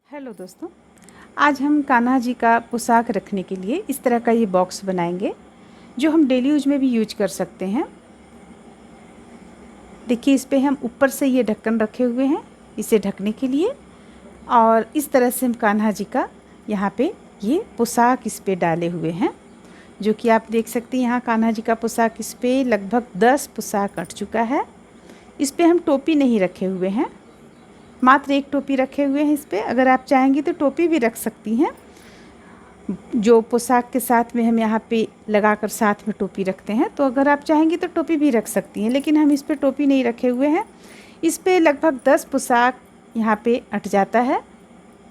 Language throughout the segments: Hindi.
हेलो दोस्तों, आज हम कान्हा जी का पोशाक रखने के लिए इस तरह का ये बॉक्स बनाएंगे जो हम डेली यूज में भी यूज कर सकते हैं। देखिए, इस पे हम ऊपर से ये ढक्कन रखे हुए हैं इसे ढकने के लिए, और इस तरह से हम कान्हा जी का यहाँ पे ये पोशाक इस पे डाले हुए हैं, जो कि आप देख सकते हैं। यहाँ कान्हा जी का पोशाक इस पे लगभग 10 पोशाक अट चुका है। इस पे हम टोपी नहीं रखे हुए हैं, मात्र एक टोपी रखे हुए हैं इस पे। अगर आप चाहेंगी तो टोपी भी रख सकती हैं, जो पोशाक के साथ में हम यहाँ पे लगाकर साथ में टोपी रखते हैं। तो अगर आप चाहेंगी तो टोपी भी रख सकती हैं, लेकिन हम इस पे टोपी नहीं रखे हुए हैं। इस पे लगभग 10 पोशाक यहाँ पे अट जाता है।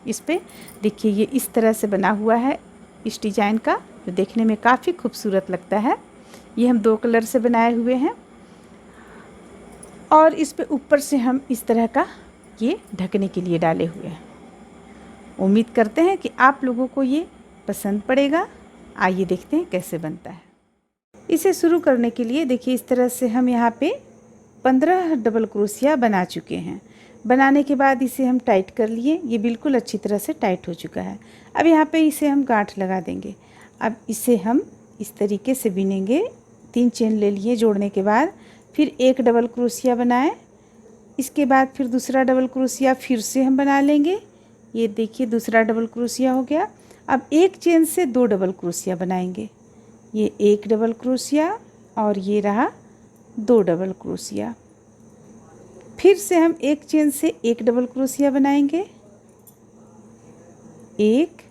इस पे देखिए, ये इस तरह से बना हुआ है इस डिज़ाइन का, जो देखने में काफ़ी खूबसूरत लगता है। ये हम 2 कलर से बनाए हुए हैं, और इस पे ऊपर से हम इस तरह का ये ढकने के लिए डाले हुए हैं। उम्मीद करते हैं कि आप लोगों को ये पसंद पड़ेगा। आइए देखते हैं कैसे बनता है। इसे शुरू करने के लिए देखिए, इस तरह से हम यहाँ पे 15 डबल क्रोशिया बना चुके हैं। बनाने के बाद इसे हम टाइट कर लिए। ये बिल्कुल अच्छी तरह से टाइट हो चुका है। अब यहाँ पे इसे हम गांठ लगा देंगे। अब इसे हम इस तरीके से बिनेंगे। 3 चेन ले लिए जोड़ने के बाद, फिर एक डबल क्रोशिया बनाएं। इसके बाद फिर दूसरा डबल क्रोशिया फिर से हम बना लेंगे। ये देखिए, दूसरा डबल क्रोशिया हो गया। अब एक चेन से 2 डबल क्रोशिया बनाएंगे। ये एक डबल क्रोशिया और ये रहा 2 डबल क्रोशिया। फिर से हम एक चेन से एक डबल क्रोशिया बनाएंगे, एक,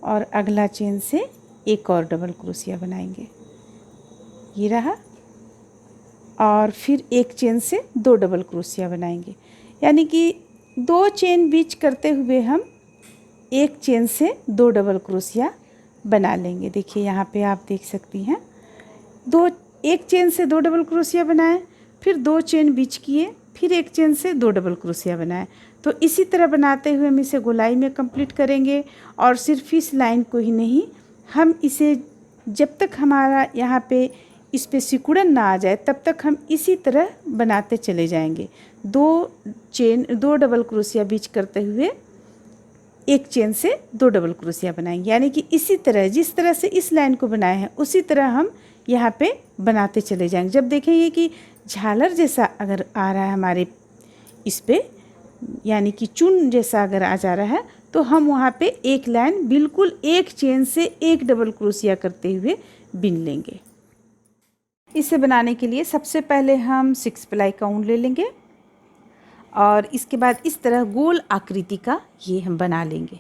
और अगला चेन से एक और डबल क्रोशिया बनाएंगे। ये रहा, और फिर एक चेन से 2 डबल क्रोशिया बनाएंगे। यानी कि 2 चेन बीच करते हुए हम एक चेन से 2 डबल क्रोशिया बना लेंगे। देखिए, यहाँ पे आप देख सकती हैं, एक चेन से 2 डबल क्रोशिया बनाएं, फिर 2 चेन बीच किए, फिर एक चेन से 2 डबल क्रोशिया बनाएं। तो इसी तरह बनाते हुए हम इसे गोलाई में कंप्लीट करेंगे। और सिर्फ इस लाइन को ही नहीं, हम इसे जब तक हमारा यहाँ पे इस पे सिकुड़न ना आ जाए तब तक हम इसी तरह बनाते चले जाएंगे। 2 डबल क्रोशिया बीच करते हुए एक चेन से 2 डबल क्रोशिया बनाएंगे। यानी कि इसी तरह, जिस तरह से इस लाइन को बनाए हैं उसी तरह हम यहाँ पे बनाते चले जाएंगे। जब देखेंगे कि झालर जैसा अगर आ रहा है हमारे इस पे, यानी कि चुन जैसा अगर आ जा रहा है, तो हम वहाँ पे एक लाइन बिल्कुल एक चेन से एक डबल क्रोशिया करते हुए बिन लेंगे। इसे बनाने के लिए सबसे पहले हम 6 प्लाई का ऊन ले लेंगे, और इसके बाद इस तरह गोल आकृति का ये हम बना लेंगे।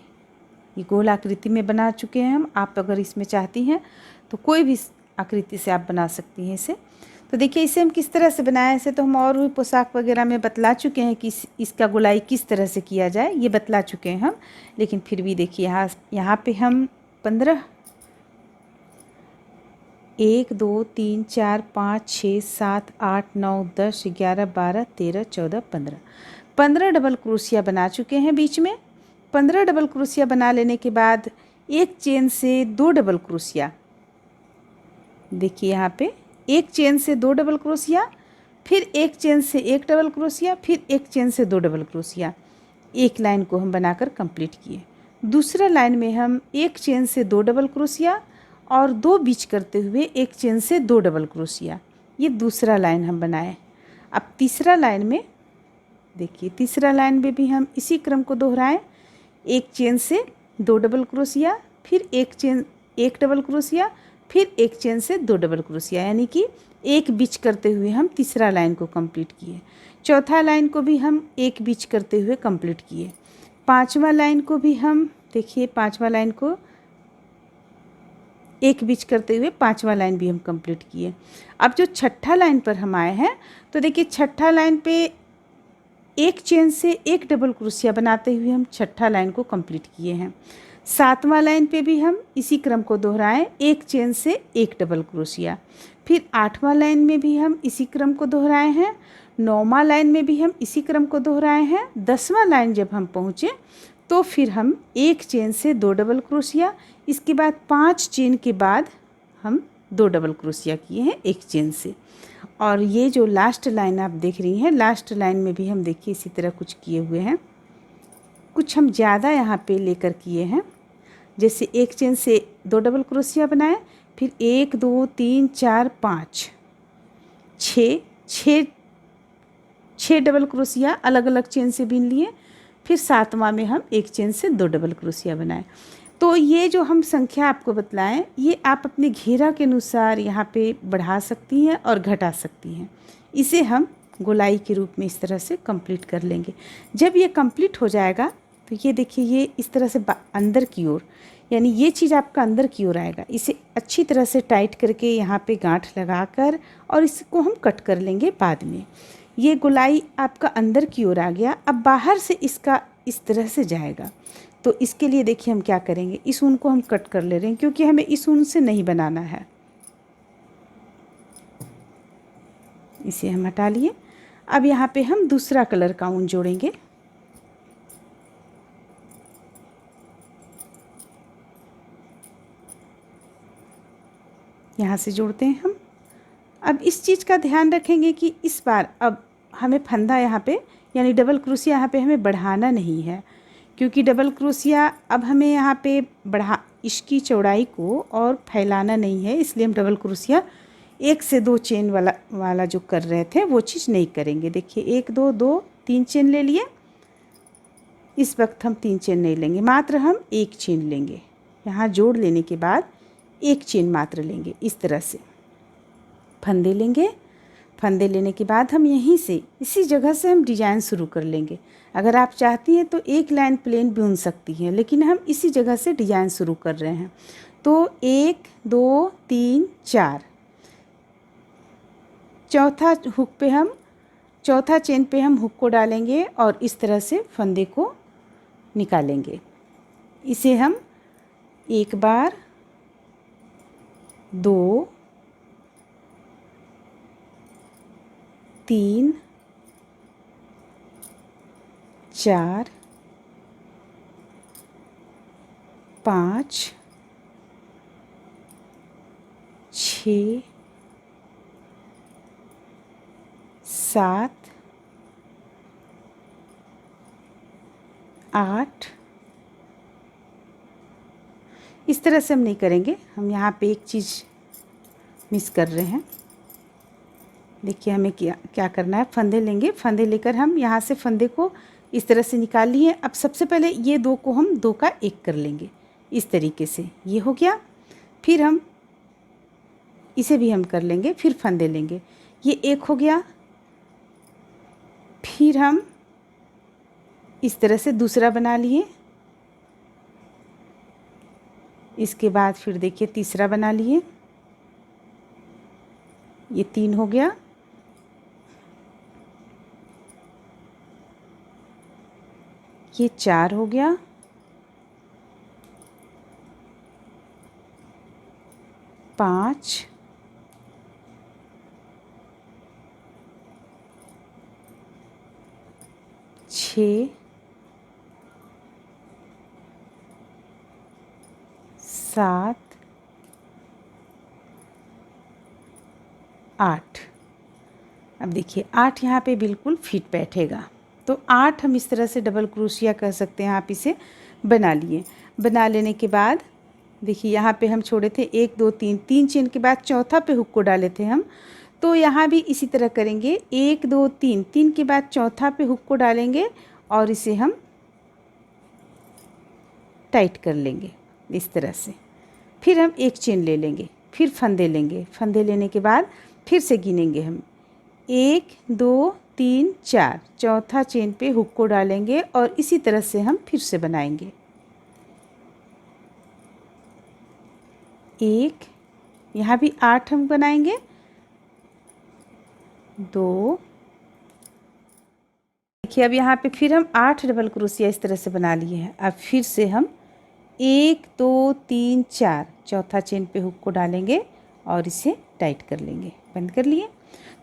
ये गोल आकृति में बना चुके हैं हम। आप अगर इसमें चाहती हैं तो कोई भी आकृति से आप बना सकती हैं इसे। तो देखिए, इसे हम किस तरह से बनाएं। ऐसे तो हम और भी पोशाक वगैरह में बतला चुके हैं कि इसका गोलाई किस तरह से किया जाए, ये बतला चुके हैं हम। लेकिन फिर भी देखिए, यहाँ पे हम 15, 1 2 3 4 5 6 7 8 9 10 11 12 13 14 15 डबल क्रोशिया बना चुके हैं बीच में। 15 डबल क्रोशिया बना लेने के बाद एक चेन से 2 डबल क्रोशिया, देखिए यहाँ पे एक चेन से 2 डबल क्रोशिया, फिर एक चेन से एक डबल क्रोशिया, फिर एक चेन से 2 डबल क्रोशिया। एक लाइन को हम बनाकर कंप्लीट किए। दूसरा लाइन में हम एक चेन से 2 डबल क्रोशिया और 2 बीच करते हुए एक चेन से 2 डबल क्रोशिया। ये दूसरा लाइन हम बनाए। अब तीसरा लाइन में देखिए, तीसरा लाइन में भी हम इसी क्रम को दोहराएं। एक चेन से 2 डबल क्रोशिया, फिर एक डबल क्रोशिया, फिर एक चेन से 2 डबल क्रोशिया, यानी कि एक बीच करते हुए हम तीसरा लाइन को कंप्लीट किए। चौथा लाइन को भी हम एक बीच करते हुए कंप्लीट किए। पांचवा लाइन को भी हम देखिए, पांचवा लाइन को एक बीच करते हुए पांचवा लाइन भी हम कंप्लीट किए। अब जो छठा लाइन पर हम आए हैं, तो देखिए छठा लाइन पे एक चेन से एक डबल क्रोशिया बनाते हुए हम छठा लाइन को कंप्लीट किए हैं। सातवां लाइन पे भी हम इसी क्रम को दोहराएं, एक चेन से एक डबल क्रोशिया। फिर आठवां लाइन में भी हम इसी क्रम को दोहराए हैं। नौवां लाइन में भी हम इसी क्रम को दोहराए हैं। 10वां लाइन जब हम पहुँचे तो फिर हम एक चेन से 2 डबल क्रोशिया, इसके बाद 5 चेन के बाद हम 2 डबल क्रोशिया किए हैं एक चेन से। और ये जो लास्ट लाइन आप देख रही हैं, लास्ट लाइन में भी हम देखिए इसी तरह कुछ किए हुए हैं। कुछ हम ज़्यादा यहाँ पे लेकर किए हैं। जैसे एक चेन से 2 डबल क्रोशिया बनाए, फिर 1 2 3 4 5 6 6 डबल क्रोशिया अलग अलग चेन से बीन लिए। फिर 7वां में हम एक चेन से 2 डबल क्रोशिया बनाए। तो ये जो हम संख्या आपको बतलाएं, ये आप अपने घेरा के अनुसार यहाँ पे बढ़ा सकती हैं और घटा सकती हैं। इसे हम गोलाई के रूप में इस तरह से कंप्लीट कर लेंगे। जब ये कंप्लीट हो जाएगा तो ये देखिए, ये इस तरह से अंदर की ओर, यानी ये चीज़ आपका अंदर की ओर आएगा। इसे अच्छी तरह से टाइट करके यहाँ पे गांठ लगाकर और इसको हम कट कर लेंगे बाद में। ये गोलाई आपका अंदर की ओर आ गया। अब बाहर से इसका इस तरह से जाएगा। तो इसके लिए देखिए हम क्या करेंगे, इस ऊन को हम कट कर ले रहे हैं क्योंकि हमें इस ऊन से नहीं बनाना है। इसे हम हटा लिए। अब यहाँ पे हम दूसरा कलर का ऊन जोड़ेंगे। यहाँ से जोड़ते हैं हम। अब इस चीज़ का ध्यान रखेंगे कि इस बार अब हमें फंदा यहाँ पे, यानी डबल क्रोशिया यहाँ पे हमें बढ़ाना नहीं है, क्योंकि डबल क्रोशिया अब हमें यहाँ पे इसकी चौड़ाई को और फैलाना नहीं है। इसलिए हम डबल क्रोशिया 1 से 2 चेन वाला जो कर रहे थे वो चीज़ नहीं करेंगे। देखिए 1 2 2 3 चेन ले लिए। इस वक्त हम 3 चेन नहीं लेंगे, मात्र हम 1 चेन लेंगे। यहाँ जोड़ लेने के बाद 1 चेन मात्र लेंगे। इस तरह से फंदे लेंगे। फंदे लेने के बाद हम यहीं से इसी जगह से हम डिजाइन शुरू कर लेंगे। अगर आप चाहती हैं तो एक लाइन प्लेन बुन सकती हैं, लेकिन हम इसी जगह से डिजाइन शुरू कर रहे हैं। तो 1 2 3 4, चौथा चेन पे हम हुक को डालेंगे और इस तरह से फंदे को निकालेंगे। इसे हम एक बार, 2 3 4 5 6 7 8, इस तरह से हम नहीं करेंगे। हम यहाँ पे एक चीज़ मिस कर रहे हैं। देखिए हमें क्या करना है, फंदे लेंगे। फंदे लेकर हम यहाँ से फंदे को इस तरह से निकाल लिए। अब सबसे पहले ये 2 को हम 2 का 1 कर लेंगे इस तरीके से। ये हो गया। फिर हम इसे भी हम कर लेंगे। फिर फंदे लेंगे। ये 1 हो गया। फिर हम इस तरह से दूसरा बना लिए। इसके बाद फिर देखिए तीसरा बना लिए। ये 3 हो गया। ये 4 हो गया। 5, 6, 7, 8। अब देखिए 8 यहाँ पे बिल्कुल फिट बैठेगा। तो 8 हम इस तरह से डबल क्रोशिया कह सकते हैं। आप इसे बना लिए। बना लेने के बाद देखिए यहाँ पे हम छोड़े थे 1 2 3, 3 चेन के बाद चौथा पे हुक को डाले थे हम। तो यहाँ भी इसी तरह करेंगे। 1 2 3, 3 के बाद चौथा पे हुक को डालेंगे और इसे हम टाइट कर लेंगे इस तरह से। फिर हम 1 चेन ले लेंगे। फिर फंदे लेंगे। फंदे लेने के बाद फिर से गिनेंगे हम 1 2 3 4, चौथा चेन पे हुक को डालेंगे और इसी तरह से हम फिर से बनाएंगे। 1, यहाँ भी 8 हम बनाएंगे। 2, देखिए अब यहाँ पे फिर हम 8 डबल क्रोशिया इस तरह से बना लिए हैं। अब फिर से हम 1 2 3 4, चौथा चेन पे हुक को डालेंगे और इसे टाइट कर लेंगे। बंद कर लिए।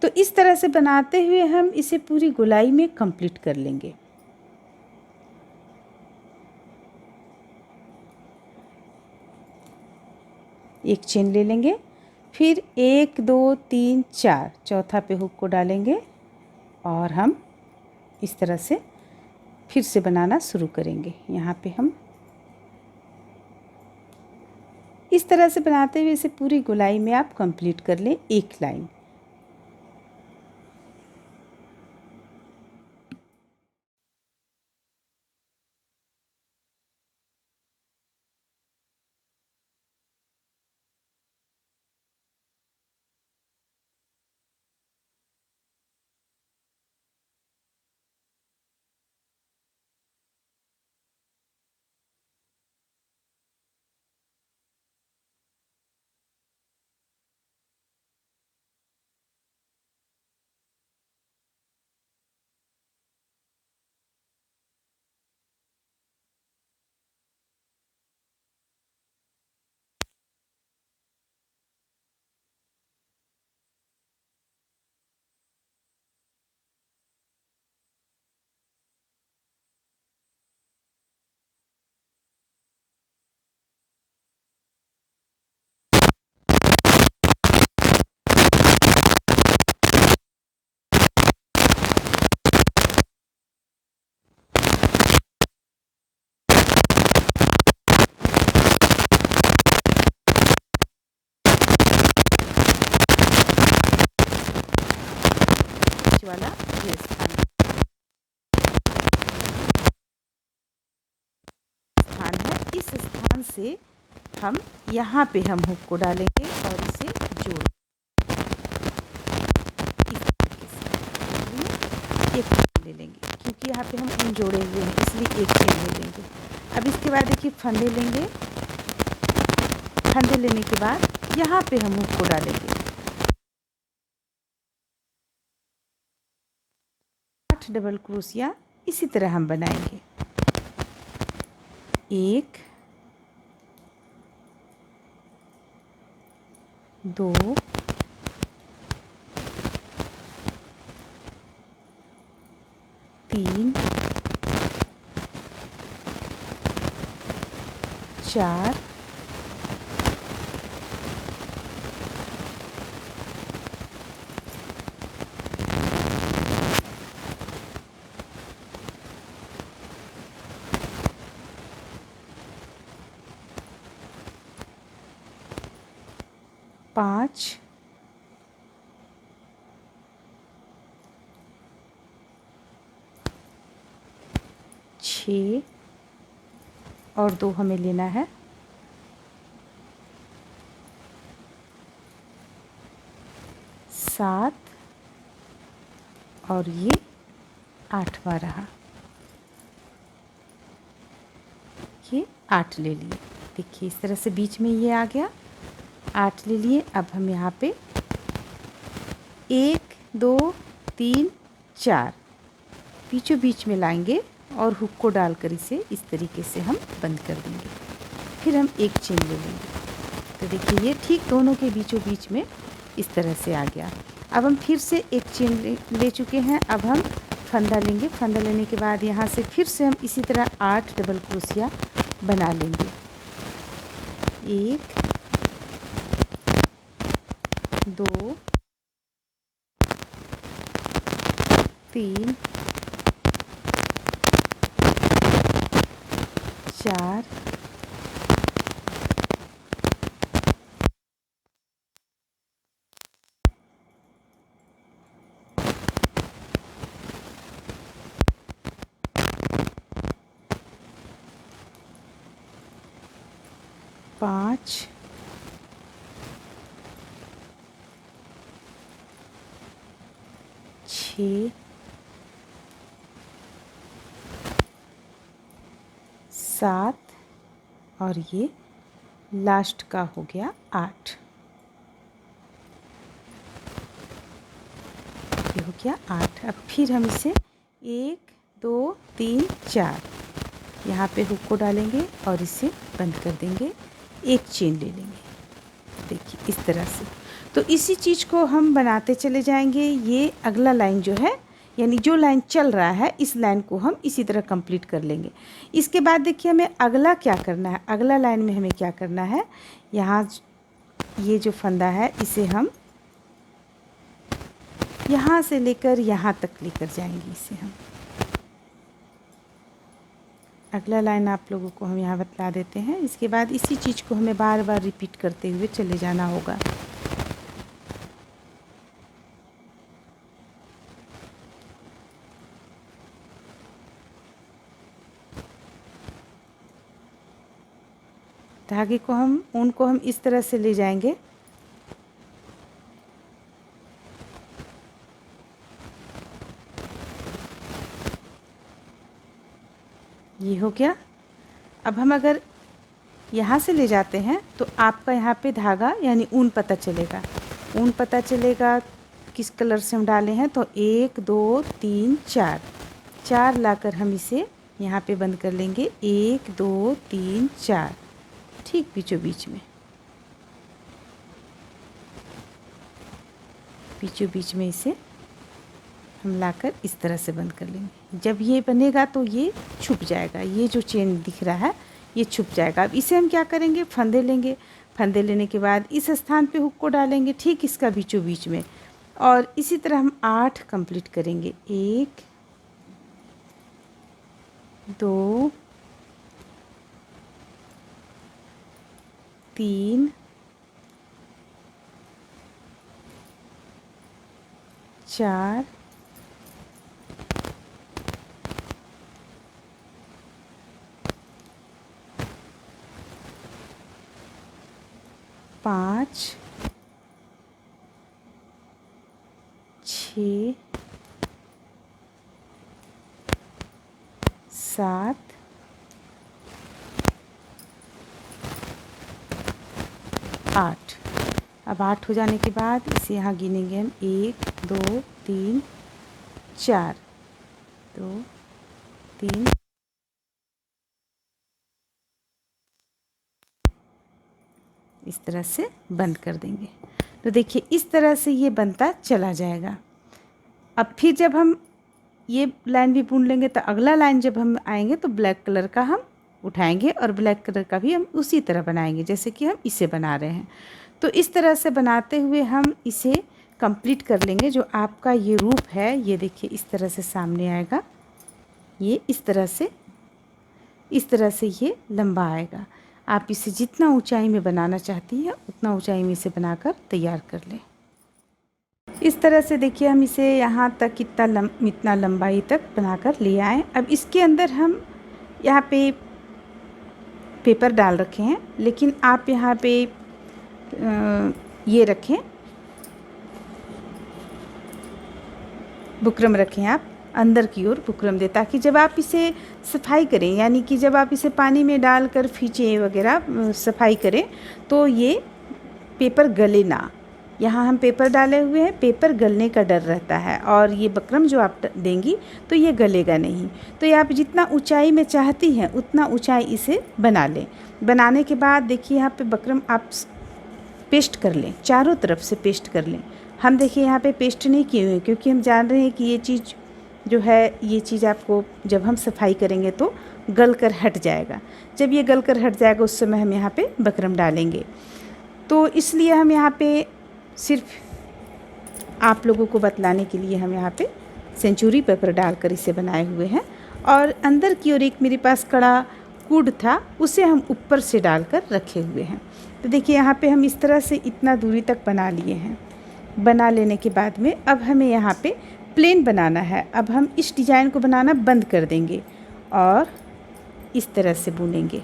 तो इस तरह से बनाते हुए हम इसे पूरी गोलाई में कंप्लीट कर लेंगे। एक चेन ले लेंगे। फिर 1 2 3 4, चौथा पे हुक को डालेंगे और हम इस तरह से फिर से बनाना शुरू करेंगे। यहाँ पे हम इस तरह से बनाते हुए इसे पूरी गोलाई में आप कंप्लीट कर लें एक लाइन। वाला ये स्थान है, इस स्थान से हम यहाँ पे हम हुक को डालेंगे और इसे जोड़ इस तरीके से एक ले लेंगे, क्योंकि यहाँ पे हम ऊन जोड़े हुए हैं इसलिए एक चेन ले लेंगे। अब इसके बाद देखिए फंदे लेंगे, फंदे लेने के बाद यहाँ पे हम हुक को डालेंगे। 8 डबल क्रोशिया इसी तरह हम बनाएंगे। 1 2 3 4 5 6 और 2 हमें लेना है, 7 और ये 8वां रहा, ये 8 ले लिए। देखिए इस तरह से बीच में ये आ गया, 8 ले लिए। अब हम यहाँ पे 1 2 3 4 बीचों बीच में लाएंगे और हुक को डालकर इसे इस तरीके से हम बंद कर देंगे। फिर हम एक चेन ले लेंगे। तो देखिए ये ठीक दोनों के बीचों बीच में इस तरह से आ गया। अब हम फिर से एक चेन ले चुके हैं। अब हम फंदा लेंगे। फंदा लेने के बाद यहाँ से फिर से हम इसी तरह 8 डबल क्रोशिया बना लेंगे। 1 2 3 4 5 6 7 और ये लास्ट का हो गया 8। ये हो गया 8। अब फिर हम इसे 1 2 3 4 यहाँ पे हुक को डालेंगे और इसे बंद कर देंगे, एक चेन ले लेंगे। देखिए इस तरह से। तो इसी चीज़ को हम बनाते चले जाएंगे। ये अगला लाइन जो है, यानी जो लाइन चल रहा है, इस लाइन को हम इसी तरह कंप्लीट कर लेंगे। इसके बाद देखिए हमें अगला क्या करना है। अगला लाइन में हमें क्या करना है, यहाँ ये जो फंदा है इसे हम यहाँ से लेकर यहाँ तक लेकर जाएंगे। इसे हम अगला लाइन आप लोगों को हम यहाँ बतला देते हैं। इसके बाद इसी चीज़ को हमें बार बार रिपीट करते हुए चले जाना होगा। धागे को ऊन को हम इस तरह से ले जाएंगे। ये हो गया। अब हम अगर यहाँ से ले जाते हैं तो आपका यहाँ पे धागा यानी ऊन पता चलेगा। ऊन पता चलेगा किस कलर से हम डाले हैं, तो 1 2 3 4 लाकर हम इसे यहाँ पे बंद कर लेंगे। 1 2 3 4 ठीक बीचों बीच में इसे हम लाकर इस तरह से बंद कर लेंगे। जब ये बनेगा तो ये छुप जाएगा, ये जो चेन दिख रहा है ये छुप जाएगा। अब इसे हम क्या करेंगे, फंदे लेंगे। फंदे लेने के बाद इस स्थान पे हुक को डालेंगे ठीक इसका बीचों बीच में, और इसी तरह हम 8 कंप्लीट करेंगे। 1 2 3 4 5 6 7 8। अब 8 हो जाने के बाद इसे यहाँ गिनेंगे हम। 1 2 3 4 2 3 इस तरह से बंद कर देंगे। तो देखिए इस तरह से ये बनता चला जाएगा। अब फिर जब हम ये लाइन भी बुन लेंगे तो अगला लाइन जब हम आएंगे तो ब्लैक कलर का हम उठाएंगे और ब्लैक कलर का भी हम उसी तरह बनाएंगे जैसे कि हम इसे बना रहे हैं। तो इस तरह से बनाते हुए हम इसे कंप्लीट कर लेंगे। जो आपका ये रूप है ये देखिए इस तरह से सामने आएगा। ये इस तरह से ये लंबा आएगा। आप इसे जितना ऊंचाई में बनाना चाहती हैं उतना ऊंचाई में इसे बनाकर तैयार कर लें। इस तरह से देखिए हम इसे यहाँ तक इतना लंबाई तक बनाकर ले आए। अब इसके अंदर हम यहाँ पे पेपर डाल रखे हैं, लेकिन आप यहाँ पे ये रखें, बुकरम रखें आप अंदर की ओर बुकरम दे, ताकि जब आप इसे सफाई करें यानी कि जब आप इसे पानी में डालकर फींचें वगैरह सफाई करें तो ये पेपर गले ना। यहाँ हम पेपर डाले हुए हैं, पेपर गलने का डर रहता है, और ये बकरम जो आप देंगी तो ये गलेगा नहीं। तो ये आप जितना ऊंचाई में चाहती हैं उतना ऊंचाई इसे बना लें। बनाने के बाद देखिए यहाँ पे बकरम आप पेस्ट कर लें, चारों तरफ से पेस्ट कर लें। हम देखिए यहाँ पे पेस्ट नहीं किए हुए क्योंकि हम जान रहे हैं कि ये चीज़ जो है ये चीज़ आपको जब हम सफाई करेंगे तो गल कर हट जाएगा। जब ये गल कर हट जाएगा उस समय हम यहाँ पे बकरम डालेंगे। तो इसलिए हम यहाँ पे सिर्फ आप लोगों को बतलाने के लिए हम यहाँ पे सेंचुरी पेपर डालकर इसे बनाए हुए हैं। और अंदर की ओर एक मेरे पास कड़ा कूड था, उसे हम ऊपर से डालकर रखे हुए हैं। तो देखिए यहाँ पे हम इस तरह से इतना दूरी तक बना लिए हैं। बना लेने के बाद में अब हमें यहाँ पे प्लेन बनाना है। अब हम इस डिज़ाइन को बनाना बंद कर देंगे और इस तरह से बुनेंगे।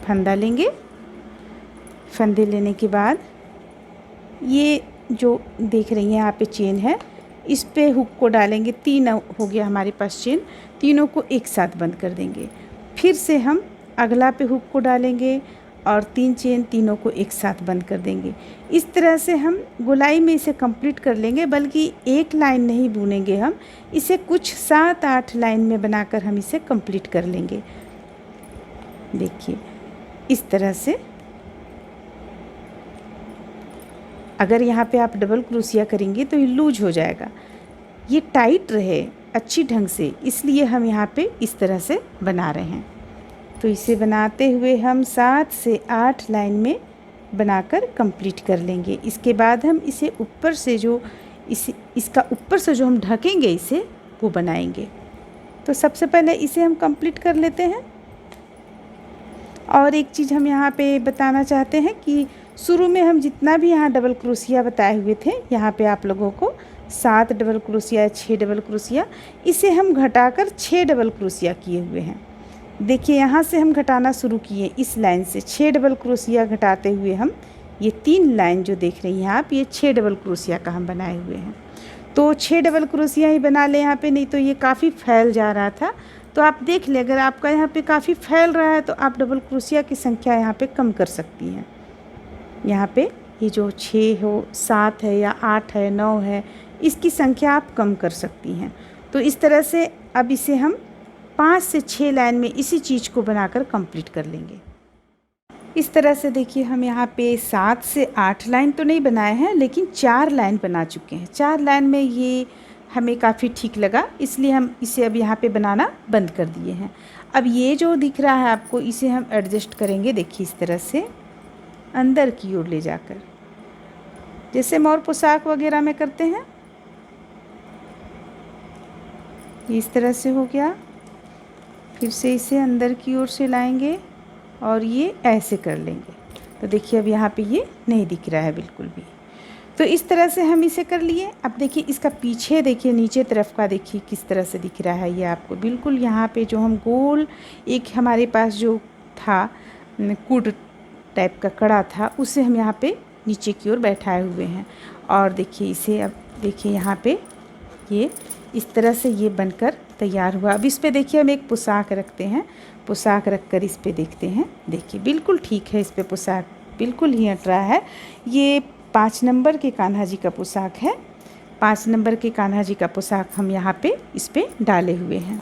फंदा लेंगे, फंदे लेने के बाद ये जो देख रही हैं यहाँ पे चेन है, इस पे हुक को डालेंगे। 3 हो गया हमारे पास चेन, तीनों को एक साथ बंद कर देंगे। फिर से हम अगला पे हुक को डालेंगे और 3 चेन तीनों को एक साथ बंद कर देंगे। इस तरह से हम गोलाई में इसे कंप्लीट कर लेंगे, बल्कि एक लाइन नहीं बुनेंगे, हम इसे कुछ 7-8 लाइन में बनाकर हम इसे कंप्लीट कर लेंगे। देखिए इस तरह से। अगर यहाँ पे आप डबल क्रोशिया करेंगे तो ये लूज हो जाएगा, ये टाइट रहे अच्छी ढंग से, इसलिए हम यहाँ पे इस तरह से बना रहे हैं। तो इसे बनाते हुए हम 7 से 8 लाइन में बनाकर कंप्लीट कर लेंगे। इसके बाद हम इसे ऊपर से जो इसका ऊपर से जो हम ढकेंगे इसे वो बनाएंगे। तो सबसे पहले इसे हम कंप्लीट कर लेते हैं। और एक चीज़ हम यहाँ पे बताना चाहते हैं कि शुरू में हम जितना भी यहाँ डबल क्रोशिया बताए हुए थे, यहाँ पे आप लोगों को 7 डबल क्रोशिया, 6 डबल क्रोशिया, इसे हम घटाकर 6 डबल क्रोशिया किए हुए हैं। देखिए यहाँ से हम घटाना शुरू किए, इस लाइन से 6 डबल क्रोशिया घटाते हुए हम ये 3 लाइन जो देख रही हैं आप, ये 6 डबल क्रोशिया का हम बनाए हुए हैं। तो 6 डबल क्रोशिया ही बना लें यहाँ पे, नहीं तो ये काफ़ी फैल जा रहा था। तो आप देख लें, अगर आपका यहाँ पे काफ़ी फैल रहा है तो आप डबल क्रोशिया की संख्या यहाँ पे कम कर सकती हैं। यहाँ पे ये जो 6 हो, 7 है या 8 है, 9 है, इसकी संख्या आप कम कर सकती हैं। तो इस तरह से अब इसे हम 5 से 6 लाइन में इसी चीज़ को बनाकर कंप्लीट कर लेंगे। इस तरह से देखिए हम यहाँ पे 7 से 8 लाइन तो नहीं बनाए हैं, लेकिन 4 लाइन बना चुके हैं। 4 लाइन में ये हमें काफ़ी ठीक लगा, इसलिए हम इसे अब यहाँ पे बनाना बंद कर दिए हैं। अब ये जो दिख रहा है आपको, इसे हम एडजस्ट करेंगे। देखिए इस तरह से अंदर की ओर ले जाकर, जैसे मोर पोशाक वगैरह में करते हैं, इस तरह से हो गया। फिर से इसे अंदर की ओर से लाएंगे और ये ऐसे कर लेंगे। तो देखिए अब यहाँ पे ये नहीं दिख रहा है बिल्कुल भी। तो इस तरह से हम इसे कर लिए। अब देखिए इसका पीछे देखिए, नीचे तरफ का देखिए किस तरह से दिख रहा है ये आपको। बिल्कुल यहाँ पे जो हम गोल, एक हमारे पास जो था कुड टाइप का कड़ा था, उसे हम यहाँ पे नीचे की ओर बैठाए हुए हैं। और देखिए इसे अब देखिए यहाँ पे ये इस तरह से ये बनकर तैयार हुआ। अब इस पे देखिए हम एक पोशाक रखते हैं, पोशाक रख कर इस पे देखते हैं। देखिए बिल्कुल ठीक है, इस पे पोशाक बिल्कुल ही हट रहा है। ये 5 नंबर के कान्हा जी का पोशाक है। 5 नंबर के कान्हा जी का पोशाक हम यहाँ पे इस पे डाले हुए हैं।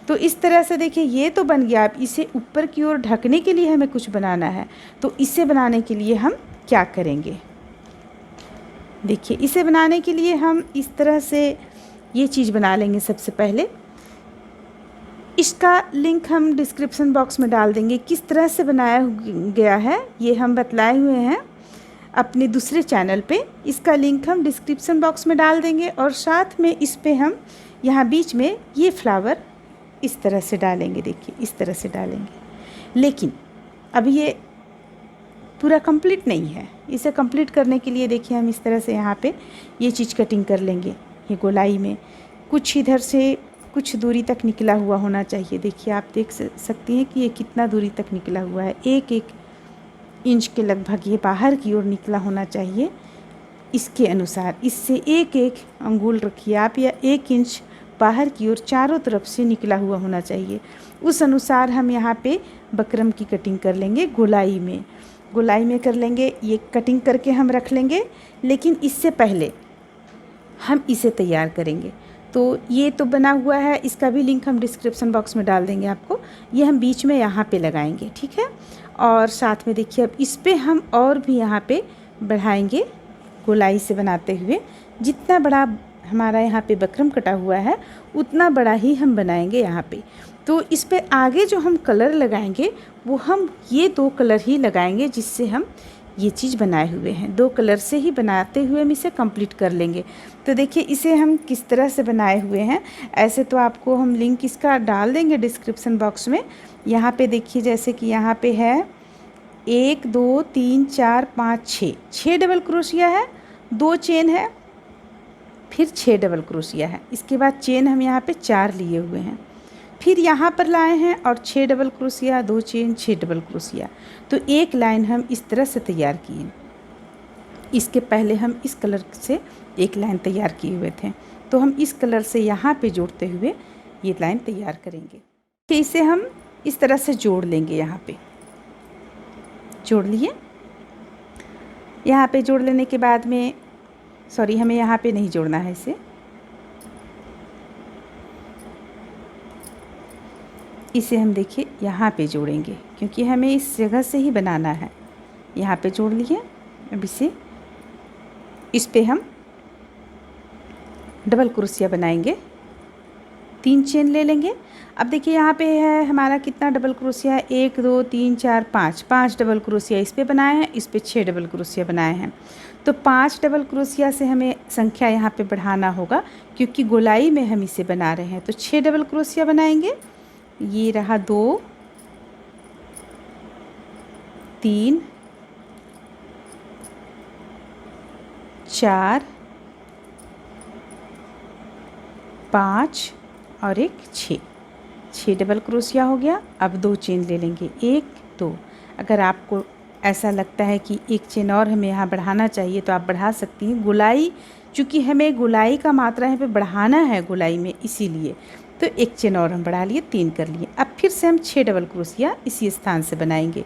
तो इस तरह से देखिए ये तो बन गया। अब इसे ऊपर की ओर ढकने के लिए हमें कुछ बनाना है। तो इसे बनाने के लिए हम क्या करेंगे, देखिए इसे बनाने के लिए हम इस तरह से ये चीज़ बना लेंगे। सबसे पहले इसका लिंक हम डिस्क्रिप्शन बॉक्स में डाल देंगे। किस तरह से बनाया गया है ये हम बतलाए हुए हैं अपने दूसरे चैनल पे। इसका लिंक हम डिस्क्रिप्शन बॉक्स में डाल देंगे। और साथ में इस पे हम यहाँ बीच में ये फ्लावर इस तरह से डालेंगे। देखिए इस तरह से डालेंगे। लेकिन अभी ये पूरा कंप्लीट नहीं है। इसे कंप्लीट करने के लिए देखिए हम इस तरह से यहाँ पे ये चीज़ कटिंग कर लेंगे। ये गोलाई में कुछ इधर से कुछ दूरी तक निकला हुआ होना चाहिए। देखिए आप देख सकती हैं कि ये कितना दूरी तक निकला हुआ है। 1-1 इंच के लगभग ये बाहर की ओर निकला होना चाहिए। इसके अनुसार इससे 1-1 अंगुल रखिए आप, या 1 इंच बाहर की ओर चारों तरफ से निकला हुआ होना चाहिए। उस अनुसार हम यहाँ पे बकरम की कटिंग कर लेंगे। गोलाई में कर लेंगे। ये कटिंग करके हम रख लेंगे। लेकिन इससे पहले हम इसे तैयार करेंगे। तो ये तो बना हुआ है, इसका भी लिंक हम डिस्क्रिप्शन बॉक्स में डाल देंगे आपको। ये हम बीच में यहाँ पे लगाएंगे, ठीक है। और साथ में देखिए अब इस पे हम और भी यहाँ पे बढ़ाएंगे गोलाई से बनाते हुए। जितना बड़ा हमारा यहाँ पे बकरम कटा हुआ है उतना बड़ा ही हम बनाएंगे यहाँ पे। तो इस पे आगे जो हम कलर लगाएंगे वो हम ये 2 कलर ही लगाएंगे, जिससे हम ये चीज़ बनाए हुए हैं। 2 कलर से ही बनाते हुए हम इसे कंप्लीट कर लेंगे। तो देखिए इसे हम किस तरह से बनाए हुए हैं। ऐसे तो आपको हम लिंक इसका डाल देंगे डिस्क्रिप्शन बॉक्स में। यहाँ पे देखिए जैसे कि यहाँ पे है 1 2 3 4 5 6 डबल क्रोशिया है, 2 चेन है, फिर 6 डबल क्रोशिया है। इसके बाद चेन हम यहाँ पे 4 लिए हुए हैं, फिर यहाँ पर लाए हैं और 6 double crochet, 2 chain, 6 double crochet. तो एक लाइन हम इस तरह से तैयार किए। इसके पहले हम इस कलर से एक लाइन तैयार किए हुए थे, तो हम इस कलर से यहाँ पे जोड़ते हुए ये लाइन तैयार करेंगे। तो इसे हम इस तरह से जोड़ लेंगे। यहाँ पे जोड़ लिए। यहाँ पे जोड़ लेने के बाद में हमें यहाँ पे नहीं जोड़ना है इसे हम देखिए यहाँ पे जोड़ेंगे, क्योंकि हमें इस जगह से ही बनाना है। यहाँ पे जोड़ लिए। अब इस पे हम डबल क्रोशिया बनाएंगे। 3 चेन ले लेंगे। अब देखिए यहाँ पे है हमारा कितना डबल क्रोशिया है, 1 2 3 4 5, 5 डबल क्रोशिया इस पे बनाए हैं, इस पे 6 डबल क्रोशिया बनाए हैं। तो 5 डबल क्रोशिया से हमें संख्या यहाँ पे बढ़ाना होगा, क्योंकि गोलाई में हम इसे बना रहे हैं। तो 6 डबल क्रोशिया बनाएंगे। ये रहा 2 3 4 5 और एक 6 डबल क्रोशिया हो गया। अब 2 चेन ले लेंगे, 1 2। अगर आपको ऐसा लगता है कि 1 चेन और हमें यहाँ बढ़ाना चाहिए तो आप बढ़ा सकती हैं। गोलाई, चूँकि हमें गोलाई का मात्रा यहाँ पे बढ़ाना है गोलाई में, इसीलिए तो 1 चेन और हम बढ़ा लिए, 3 कर लिए। अब फिर से हम 6 डबल क्रोशिया इसी स्थान से बनाएंगे।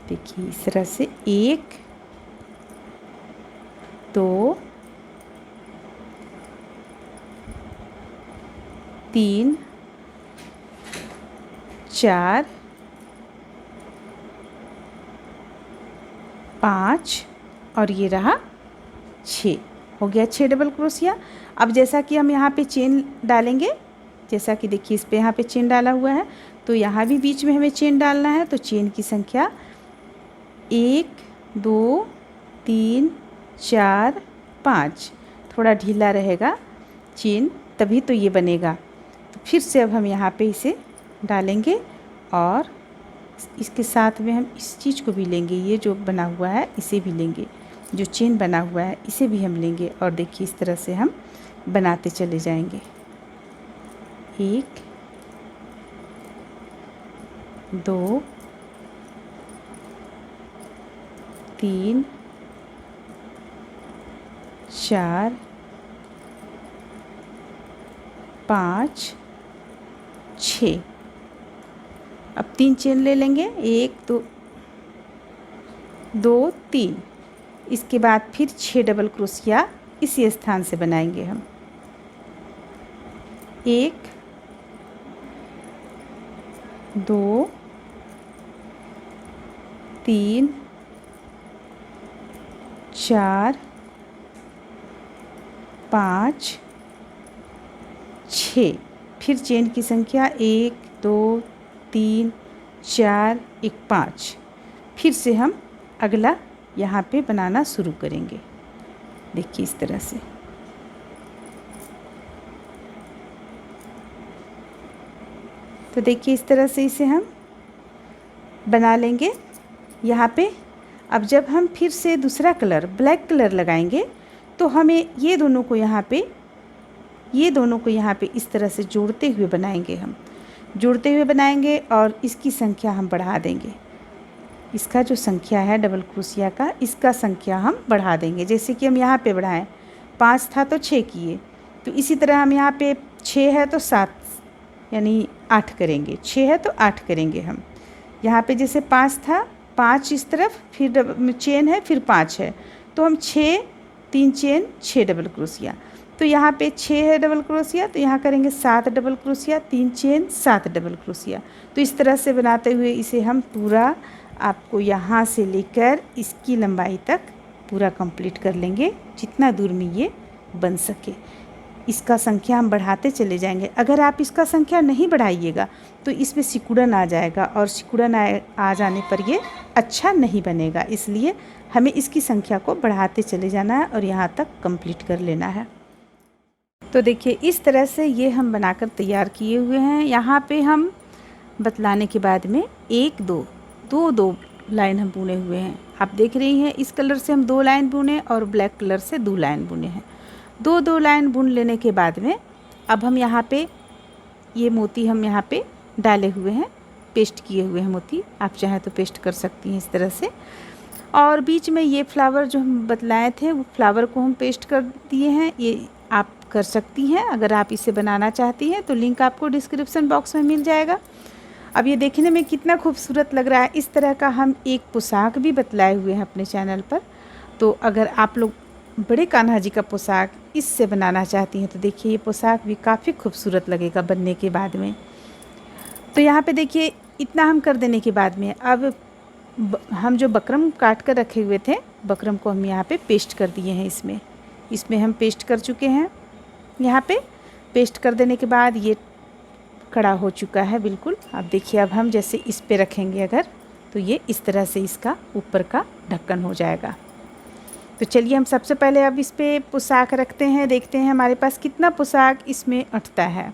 देखिए इस तरह से 1 2 3 4 5 और ये रहा 6। हो गया 6 डबल क्रोशिया। अब जैसा कि हम यहाँ पे चेन डालेंगे, जैसा कि देखिए इस पे यहाँ पे चेन डाला हुआ है, तो यहाँ भी बीच में हमें चेन डालना है। तो चेन की संख्या 1 2 3 4 5। थोड़ा ढीला रहेगा चेन, तभी तो ये बनेगा। तो फिर से अब हम यहाँ पे इसे डालेंगे और इसके साथ में हम इस चीज़ को भी लेंगे, ये जो बना हुआ है इसे भी लेंगे, जो चेन बना हुआ है इसे भी हम लेंगे। और देखिए इस तरह से हम बनाते चले जाएंगे। 1 2 3 4 5 6। अब 3 चेन ले लेंगे, 1 2 3। इसके बाद फिर 6 डबल क्रोशिया इसी स्थान से बनाएंगे हम। 1 2 3 4 5 6। फिर चेन की संख्या 1 2 3 4 1 5। फिर से हम अगला यहाँ पे बनाना शुरू करेंगे। देखिए इस तरह से। तो देखिए इस तरह से इसे हम बना लेंगे यहाँ पे। अब जब हम फिर से दूसरा कलर ब्लैक कलर लगाएंगे तो हमें ये दोनों को यहाँ पे इस तरह से जोड़ते हुए बनाएंगे। हम जोड़ते हुए बनाएंगे और इसकी संख्या हम बढ़ा देंगे। इसका जो संख्या है डबल क्रोशिया का, इसका संख्या हम बढ़ा देंगे। जैसे कि हम यहाँ पे बढ़ाएं, 5 था तो 6 किए, तो इसी तरह हम यहाँ पे 6 है तो 7 यानी 8 करेंगे, 6 है तो 8 करेंगे हम। यहाँ पे जैसे 5 था, 5 इस तरफ, फिर चेन है, फिर 5 है, तो हम 6 3 चेन 6 डबल क्रोशिया। तो यहाँ पे 6 है डबल क्रोशिया, तो यहाँ करेंगे 7 double crochet, 3 chain 7 double crochet. तो इस तरह से बनाते हुए इसे हम पूरा आपको यहाँ से लेकर इसकी लंबाई तक पूरा कंप्लीट कर लेंगे, जितना दूर में ये बन सके। इसका संख्या हम बढ़ाते चले जाएंगे। अगर आप इसका संख्या नहीं बढ़ाइएगा तो इसमें सिकुड़न आ जाएगा, और सिकुड़न आ जाने पर ये अच्छा नहीं बनेगा। इसलिए हमें इसकी संख्या को बढ़ाते चले जाना है और यहाँ तक कंप्लीट कर लेना है। तो देखिए इस तरह से ये हम बनाकर तैयार किए हुए हैं। यहाँ पे हम बतलाने के बाद में 1 2 लाइन हम बुने हुए हैं। आप देख रही हैं इस कलर से हम 2 लाइन बुने और ब्लैक कलर से 2 लाइन बुने हैं। 2 लाइन बुन लेने के बाद में अब हम यहाँ पे ये मोती हम यहाँ पे डाले हुए हैं, पेस्ट किए हुए हैं मोती। आप चाहें तो पेस्ट कर सकती हैं इस तरह से। और बीच में ये फ्लावर जो हम बतलाए थे वो फ्लावर को हम पेस्ट कर दिए हैं। ये आप कर सकती हैं, अगर आप इसे बनाना चाहती हैं तो लिंक आपको डिस्क्रिप्शन बॉक्स में मिल जाएगा। अब ये देखने में कितना खूबसूरत लग रहा है। इस तरह का हम एक पोशाक भी बतलाए हुए हैं अपने चैनल पर। तो अगर आप लोग बड़े कान्हा जी का पोशाक इससे बनाना चाहती हैं तो देखिए ये पोशाक भी काफ़ी खूबसूरत लगेगा बनने के बाद में। तो यहाँ पे देखिए इतना हम कर देने के बाद में अब हम जो बकरम काट कर रखे हुए थे, बकरम को हम यहाँ पे पेस्ट कर दिए हैं। इसमें हम पेस्ट कर चुके हैं। यहाँ पे पेस्ट कर देने के बाद ये कड़ा हो चुका है बिल्कुल। अब देखिए, अब हम जैसे इस पे रखेंगे अगर, तो ये इस तरह से इसका ऊपर का ढक्कन हो जाएगा। तो चलिए हम सबसे पहले अब इस पे पोशाक रखते हैं, देखते हैं हमारे पास कितना पोशाक इसमें अटता है।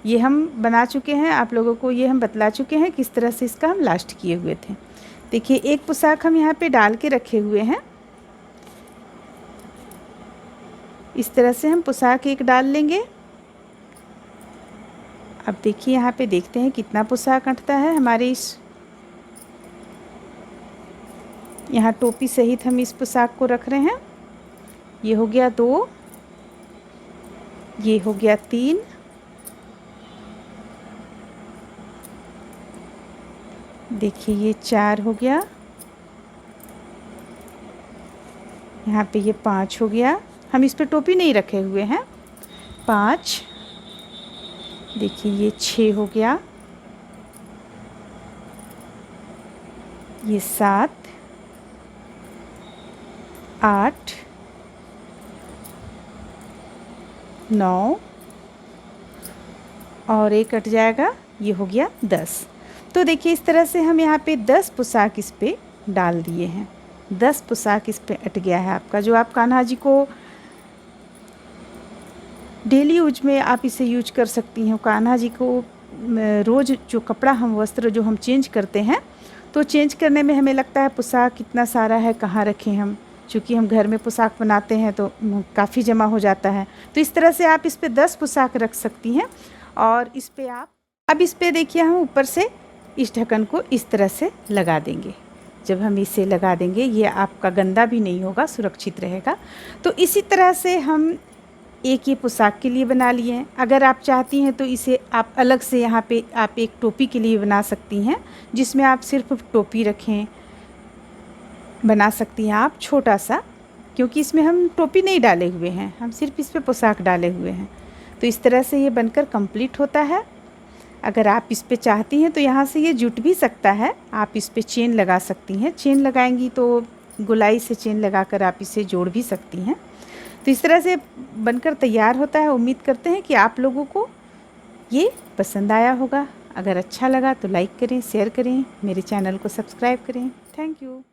ये हम बना चुके हैं, आप लोगों को ये हम बतला चुके हैं किस तरह से इसका हम लास्ट किए हुए थे। देखिए एक पोशाक हम यहाँ पे डाल के रखे हुए हैं, इस तरह से हम पोशाक एक डाल लेंगे। अब देखिए यहाँ पे देखते हैं कितना पोशाक अटता है हमारे इस, यहाँ टोपी सहित हम इस पोशाक को रख रहे हैं। ये हो गया 2, ये हो गया 3, देखिए ये 4 हो गया, यहाँ पे ये 5 हो गया। हम इस पे टोपी नहीं रखे हुए हैं। 5, देखिए ये 6 हो गया, ये 7, 8, 9 और एक कट जाएगा, ये हो गया 10। तो देखिए इस तरह से हम यहाँ पे 10 पोशाक इस पे डाल दिए हैं। 10 पोशाक इस पे अट गया है आपका, जो आप कान्हा जी को डेली यूज में आप इसे यूज कर सकती हैं। कान्हा जी को रोज़ जो कपड़ा हम वस्त्र जो हम चेंज करते हैं, तो चेंज करने में हमें लगता है पोशाक कितना सारा है, कहाँ रखें हम, चूँकि हम घर में पोशाक बनाते हैं तो काफ़ी जमा हो जाता है। तो इस तरह से आप इस पे 10 पोशाक रख सकती हैं। और इस पे आप अब इस पे देखिए हम ऊपर से इस ढक्कन को इस तरह से लगा देंगे। जब हम इसे लगा देंगे ये आपका गंदा भी नहीं होगा, सुरक्षित रहेगा। तो इसी तरह से हम एक ये पोशाक के लिए बना लिए हैं। अगर आप चाहती हैं तो इसे आप अलग से यहाँ पे आप एक टोपी के लिए बना सकती हैं, जिसमें आप सिर्फ टोपी रखें, बना सकती हैं आप छोटा सा, क्योंकि इसमें हम टोपी नहीं डाले हुए हैं, हम सिर्फ इस पे पोशाक डाले हुए हैं। तो इस तरह से ये बनकर कंप्लीट होता है। अगर आप इस पे चाहती हैं तो यहाँ से ये जुट भी सकता है, आप इस पे चेन लगा सकती हैं। चेन लगाएंगी तो गोलाई से चेन लगाकर आप इसे जोड़ भी सकती हैं। तो इस तरह से बनकर तैयार होता है। उम्मीद करते हैं कि आप लोगों को ये पसंद आया होगा। अगर अच्छा लगा तो लाइक करें, शेयर करें, मेरे चैनल को सब्सक्राइब करें। Thank you.